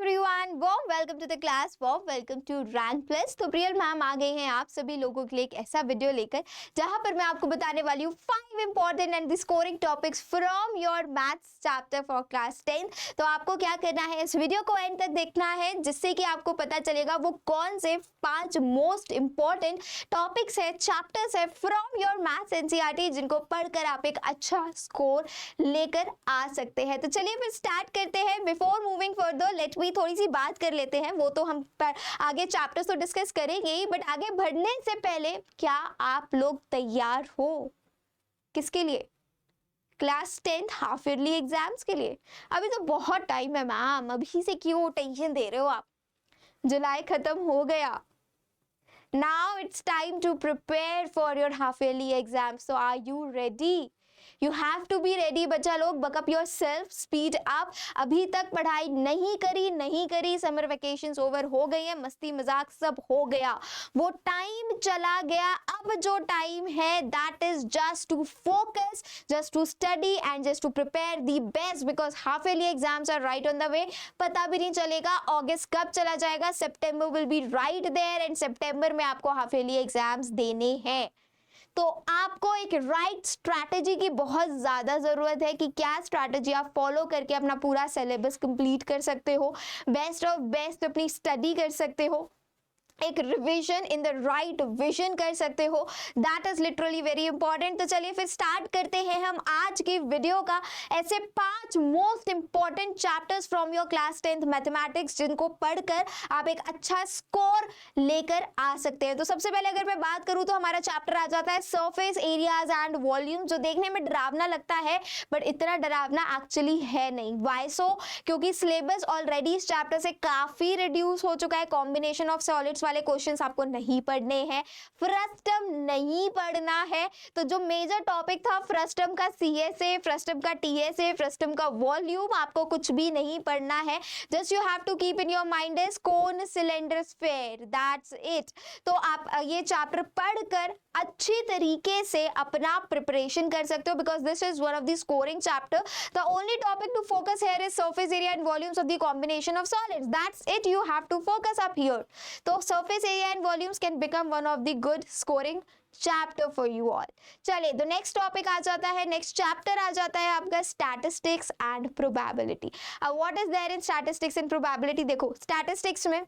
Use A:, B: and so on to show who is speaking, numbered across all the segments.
A: Everyone, warm welcome to the class, warm welcome to rank plus. तो Priyal ma'am आ गई हैं आप सभी लोगों के लिए एक ऐसा वीडियो लेकर जहां पर मैं आपको बताने वाली हूँ 5 important and the scoring topics from your maths chapter for class 10। तो आपको क्या करना है, इस वीडियो को एंड तक देखना है जिससे कि आपको पता चलेगा वो कौन से 5 मोस्ट इंपॉर्टेंट टॉपिक्स है, चैप्टर्स है फ्रॉम योर मैथ्स एनसीईआरटी जिनको पढ़कर आप एक अच्छा स्कोर लेकर आ सकते हैं। तो चलिए फिर स्टार्ट करते हैं। Before moving further let me थोड़ी सी बात कर लेते हैं, वो तो हम आगे चैप्टर्स तो डिस्कस करेंगे ही, बट आगे बढ़ने से पहले क्या आप लोग तैयार हो? किसके लिए? क्लास 10 हाफ ईयरली एग्जाम्स के लिए। अभी तो बहुत टाइम है मैम, अभी से क्यों टेंशन दे रहे हो आप? जुलाई खत्म हो गया। Now it's time to prepare for your half yearly exams. So are you ready? You have to be ready बच्चा लोग। buck up yourself, speed up। अभी तक पढ़ाई नहीं करी, समर वेकेशंस ओवर हो गई है, मस्ती मजाक सब हो गया, वो टाइम चला गया। अब जो टाइम है that is just to focus, just to study and just to prepare the best because half yearly exams are right on the way। पता भी नहीं चलेगा अगस्त कब चला जाएगा, सितंबर will be right there and सितंबर में आपको हाफ ईयरली एग्जाम्स देने हैं। तो आपको एक राइट स्ट्रैटेजी की बहुत ज़्यादा ज़रूरत है कि क्या स्ट्रैटेजी आप फॉलो करके अपना पूरा सिलेबस कंप्लीट कर सकते हो, बेस्ट ऑफ बेस्ट अपनी स्टडी कर सकते हो, एक revision in the right vision कर सकते हो। That is literally very important. तो चलिए फिर स्टार्ट करते हैं हम आज की वीडियो का ऐसे 5 most important chapters from your class 10th mathematics जिनको पढ़कर आप एक अच्छा स्कोर लेकर आ सकते हैं। तो सबसे पहले अगर मैं बात करूं तो हमारा चैप्टर आ जाता है सरफेस एरियाज एंड वॉल्यूम, जो देखने में डरावना लगता है बट इतना डरावना एक्चुअली है नहीं। वाई सो? क्योंकि सिलेबस ऑलरेडी इस चैप्टर से काफी रिड्यूस हो चुका है। कॉम्बिनेशन ऑफ सॉलिड्स वाले क्वेश्चंस आपको नहीं पढ़ने हैं, फ्रस्टम नहीं पढ़ना है। तो जो मेजर टॉपिक था फ्रस्टम का सीएसए, फ्रस्टम का टीएसए, फ्रस्टम का वॉल्यूम, आपको कुछ भी नहीं पढ़ना है। Just you have to keep in your mind is cone, cylinder, sphere, that's it. तो आप ये चैप्टर पढ़कर अच्छी तरीके से अपना प्रिपरेशन कर सकते हो because this is one of the scoring chapter. The only topic to focus here is surface area and volumes of the combination of solids, that's it. You have to focus up here. तो surface area and volumes can become one of the good scoring chapter for you all। चलिए तो next topic आ जाता है, next chapter आ जाता है आपका statistics and probability. अब what is there in statistics and probability? देखो स्टैटिस्टिक्स में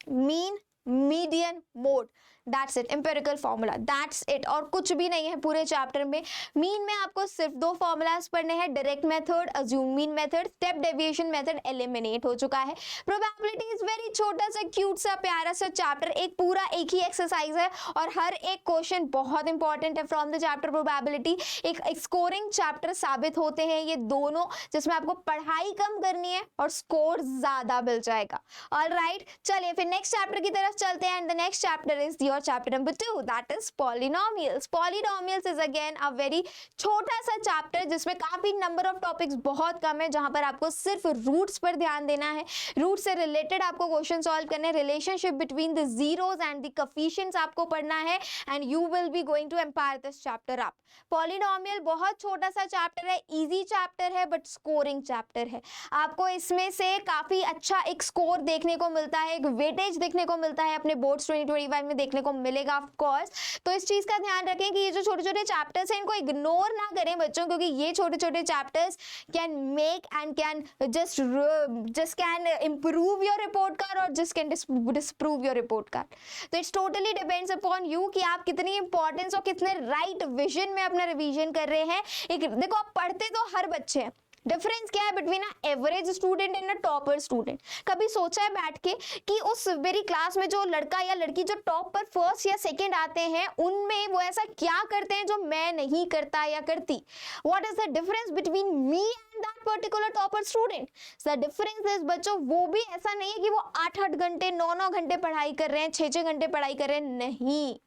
A: mean, median, mode, that's it, empirical formula, that's it, और कुछ भी नहीं है पूरे चैप्टर में। मीन में आपको सिर्फ 2 फॉर्मूलाज पढ़ने हैं, direct method, assume mean method, step deviation method eliminate हो चुका है। प्रोबेबिलिटी इज वेरी छोटा सा क्यूट सा प्यारा सा चैप्टर, एक पूरा एक ही एक्सरसाइज है और हर एक क्वेश्चन बहुत इंपॉर्टेंट है फ्रॉम द चैप्टर प्रोबेबिलिटी। एक स्कोरिंग चैप्टर साबित होते हैं ये दोनों, जिसमें आपको पढ़ाई कम करनी है और स्कोर ज्यादा मिल जाएगा। ऑलराइट, चलिए फिर नेक्स्ट चैप्टर की तरफ चलते हैं and the next chapter is your chapter number 2, that is polynomials. Polynomials is again a very छोटा सा चैप्टर जिसमें काफी नंबर ऑफ टॉपिक्स बहुत कम है, जहां पर आपको सिर्फ रूट्स पर ध्यान देना है, रूट से रिलेटेड आपको क्वेश्चन सॉल्व करने, relationship between the zeros and the coefficients आपको पढ़ना है and you will be going to empire this chapter up. Polynomial बहुत छोटा सा चैप्टर है, इजी चैप्टर है बट स्कोरिंग चैप्टर है। आपको इसमें से काफी अच्छा एक स्कोर देखने को मिलता है, एक वेटेज देखने को मिलता है, अपने बोर्ड्स 2025 में देखने को मिलेगा ऑफ कोर्स। तो इस चीज का ध्यान रखें कि ये जो छोटे छोटे चैप्टर्स हैं इनको इग्नोर ना करें बच्चों, क्योंकि ये छोटे छोटे chapters can make and can just can improve your report card और just can disprove your report card. तो it's totally depends upon you कि आप कितनी इंपॉर्टेंस और कितने राइट विजन में अपना रिवीजन कर रहे हैं। एक देखो, आप पढ़ते तो हर बच्चे हैं, डिफरेंस क्या है between a average student and a topper student? कभी सोचा है बैठ के कि उस मेरी क्लास में जो लड़का या लड़की जो टॉप पर फर्स्ट या सेकंड आते हैं उनमें वो ऐसा क्या करते हैं जो मैं नहीं करता या करती? What is the difference between me and that particular topper student? The difference is बच्चों, वो भी ऐसा नहीं है कि वो 8-8 घंटे 9-9 घंटे पढ़ाई कर रहे हैं, 6-6 घंटे पढ़ाई कर रहे हैं, नहीं।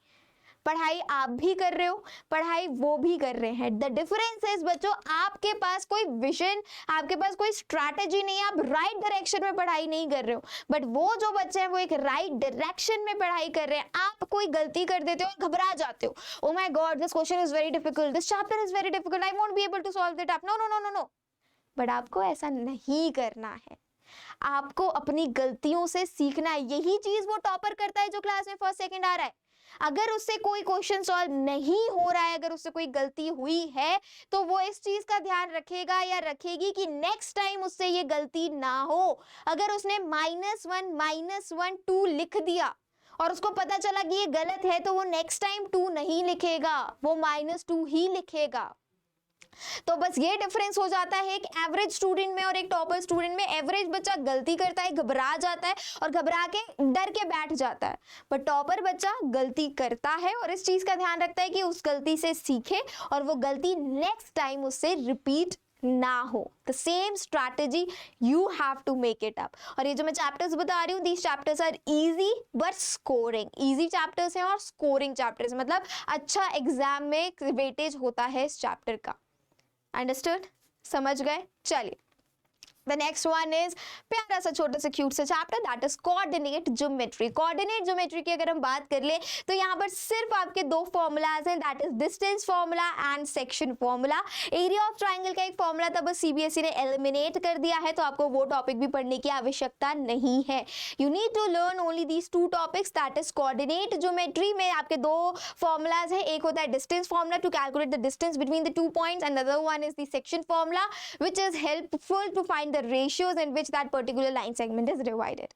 A: पढ़ाई आप भी कर रहे हो, पढ़ाई वो भी कर रहे हैं। द डिफरेंस इज बच्चों, आपके पास कोई विजन, आपके पास कोई स्ट्रैटेजी नहीं है, आप राइट डायरेक्शन में पढ़ाई नहीं कर रहे हो, बट वो जो बच्चे हैं वो एक राइट डायरेक्शन में पढ़ाई कर रहे हैं। आप कोई गलती कर देते हो और घबरा जाते हो, oh my god this question is very difficult, this chapter is very difficult, I won't be able to solve it up. No no no no no, but आपको ऐसा नहीं करना है। आपको अपनी गलतियों से सीखना है। यही चीज वो टॉपर करता है जो क्लास में फर्स्ट सेकंड आ रहा है। अगर उससे कोई क्वेश्चन सॉल्व नहीं हो रहा है, अगर उससे कोई गलती हुई है, तो वो इस चीज का ध्यान रखेगा या रखेगी कि नेक्स्ट टाइम उससे ये गलती ना हो। अगर उसने -1 2 लिख दिया और उसको पता चला कि ये गलत है, तो वो नेक्स्ट टाइम 2 नहीं लिखेगा, वो -2 ही लिखेगा। तो बस ये डिफरेंस हो जाता है एक एवरेज स्टूडेंट में और एक टॉपर स्टूडेंट में। एवरेज बच्चा गलती करता है, घबरा जाता है और घबरा के डर के बैठ जाता है, पर टॉपर बच्चा गलती करता है और इस चीज का ध्यान रखता है कि उस गलती से सीखे और वो गलती नेक्स्ट टाइम उससे रिपीट ना हो। The same strategy you have to make it up. और ये जो मैं चैप्टर्स बता रही हूँ, these chapters are easy but scoring. Easy chapters हैं और स्कोरिंग चैप्टर्स, मतलब अच्छा एग्जाम में वेटेज होता है इस चैप्टर का। अंडरस्टूड? समझ गए? चलिए, The next one is प्यारा सा छोटा सा क्यूट सा chapter, that is coordinate geometry. Coordinate geometry की अगर हम बात कर ले तो यहाँ पर सिर्फ आपके दो फॉर्मूलाज हैं, that is distance formula and section formula. Area of triangle का एक फॉर्मूला था, बस सीबीएसई ने एलिमिनेट कर दिया है, तो आपको वो टॉपिक भी पढ़ने की आवश्यकता नहीं है। You need to learn only these two topics, that is coordinate geometry में आपके दो फॉर्मूलाज है। एक होता है distance formula to calculate the distance between the 2 points and other one is the section formula which is helpful to find the ratios in which that particular line segment is divided.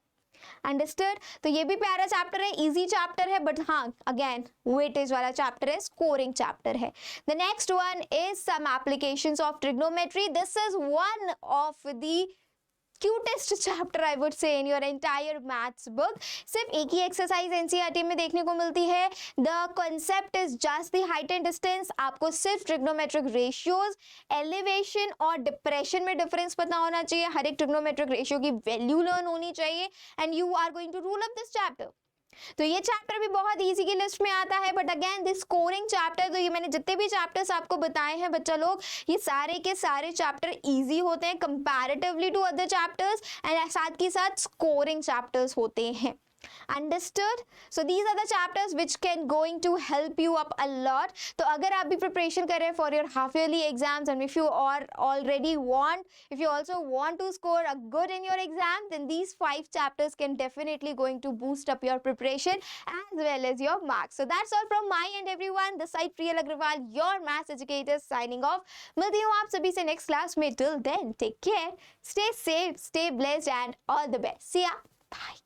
A: Understood? तो ये भी प्यारा chapter है, easy chapter है, but हाँ again weightage वाला chapter है, scoring chapter है। The next one is some applications of trigonometry. This is one of the cutest chapter I would say in your entire maths book. सिर्फ एक ही exercise NCERT में देखने को मिलती है। The concept is just the height and distance. आपको सिर्फ trigonometric ratios, elevation और डिप्रेशन में डिफरेंस पता होना चाहिए। हर एक ट्रिग्नोमेट्रिक रेशियो की वैल्यू लर्न होनी चाहिए and you are going to rule up this chapter. तो ये चैप्टर भी बहुत इजी की लिस्ट में आता है, but again this scoring chapter, तो ये मैंने जितने भी चैप्टर्स आपको बताए हैं बच्चा लोग, ये सारे के सारे चैप्टर इजी होते हैं comparatively to other chapters and साथ के साथ स्कोरिंग चैप्टर्स होते हैं। Understood? So these are the chapters which can going to help you up a lot. तो अगर आप भी preparation कर रहे हैं for your half yearly exams and if you are already if you also want to score a good in your exam, then these 5 chapters can definitely going to boost up your preparation as well as your marks. So that's all from my end everyone. This side Priyal Agrawal, your maths educator signing off. मिलती हूँ आप सभी से next class में. Till then, take care, stay safe, stay blessed and all the best. See ya. Bye.